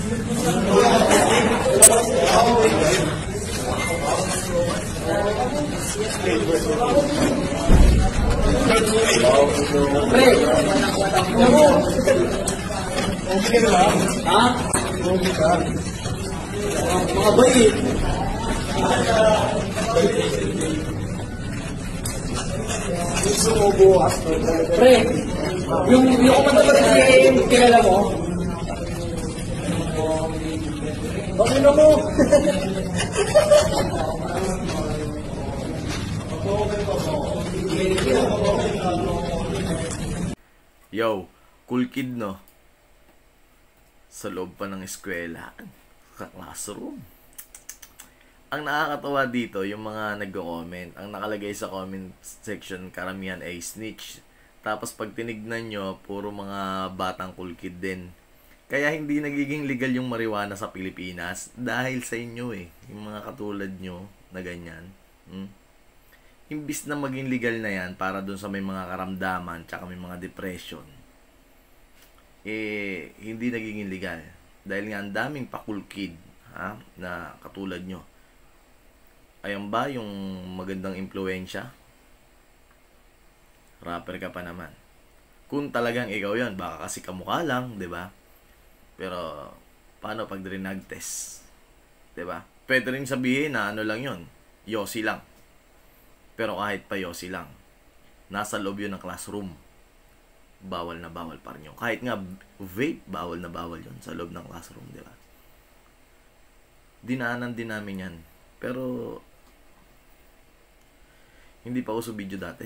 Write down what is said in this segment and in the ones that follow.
Pre, ako. Okay ka ba? Ha? Okay ka. Mga bayi. Gusto mo bukas. Pre, yung kumanta pa rin si kilala mo? Okay na mo. Yo, cool kid no? Sa loob pa ng eskwela, sa classroom. Ang nakakatawa dito, yung mga nagko-comment, ang nakalagay sa comment section, karamihan ay snitch. Tapos pag tinignan nyo, puro mga batang cool kid din. Kaya hindi nagiging legal yung marijuana sa Pilipinas dahil sa inyo eh. Yung mga katulad nyo na ganyan. Imbis na maging legal na yan para dun sa may mga karamdaman tsaka may mga depression, eh hindi nagiging legal dahil nga ang daming pa-cool kid na katulad nyo. Ayan ba yung magandang impluensya? Rapper ka pa naman. Kung talagang ikaw yan, baka kasi kamukha lang, 'di ba? Pero paano pag drenag test? 'Di ba? Pwede rin sabihin na ano lang 'yon, yosi lang. Pero kahit pa yosi lang, nasa loob yun ng classroom, bawal na bawal pa rin yun. Kahit nga vape, bawal na bawal yun sa loob ng classroom, di ba? Dinaanan din namin yan. Pero, hindi pa uso video dati.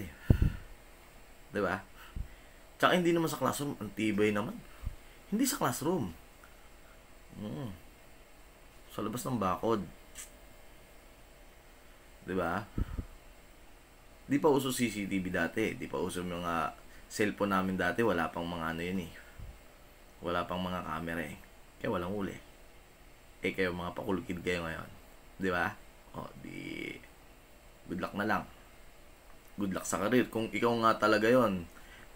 Di ba? Tsaka hindi naman sa classroom, ang tibay naman. Hindi sa classroom. Sa labas ng bakod. Di ba? Di pa uso CCTV dati. Di pa uso mga cellphone namin dati. Wala pang mga ano yun eh. Wala pang mga camera eh. Kaya walang uli. Eh kayo mga pakulkid kayo ngayon. Di ba? O di good luck na lang. Good luck sa career. Kung ikaw nga talaga yon,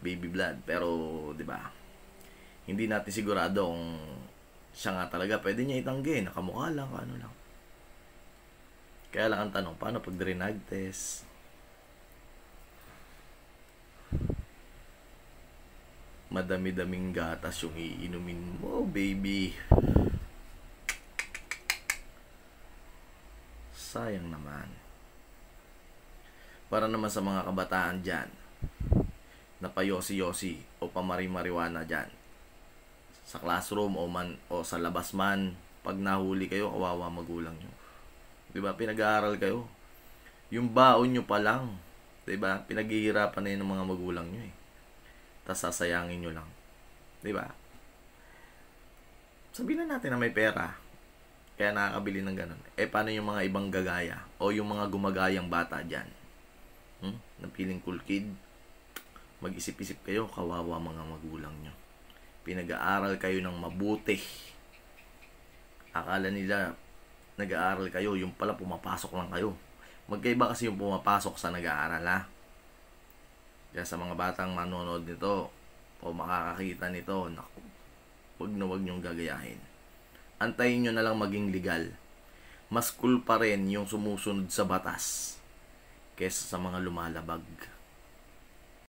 baby blood. Pero di ba? Hindi natin sigurado kung siya nga talaga. Pwede niya itanggi. Nakamukha lang. Ano lang. Kaya lang ang tanong, paano pag drenag test? Madami-daming gatas yung iinumin mo, baby. Sayang naman. Para naman sa mga kabataan dyan, na payosi-yosi o pamari-mariwana dyan, sa classroom o sa labas man, pag nahuli kayo, kawawa magulang nyo. Diba? Pinag-aaral kayo. Yung baon nyo pa lang, diba? Pinaghihirapan na yun ng mga magulang nyo eh. Tas sasayangin nyo lang. Diba? Sabihin na natin na may pera. Kaya nakakabili ng ganun. Eh, paano yung mga ibang gagaya? O yung mga gumagayang bata dyan? Napiling cool kid? Mag-isip-isip kayo, kawawa mga magulang nyo. Pinag-aaral kayo ng mabuti. Akala nila, nag-aaral kayo, yung pala pumapasok lang kayo. Magkaiba kasi yung pumapasok sa nag-aaral, ha? Kaya sa mga batang manonood nito o makakakita nito, naku, wag nyong gagayahin. Antayin nyo na lang maging legal. Mas cool pa rin yung sumusunod sa batas kesa sa mga lumalabag.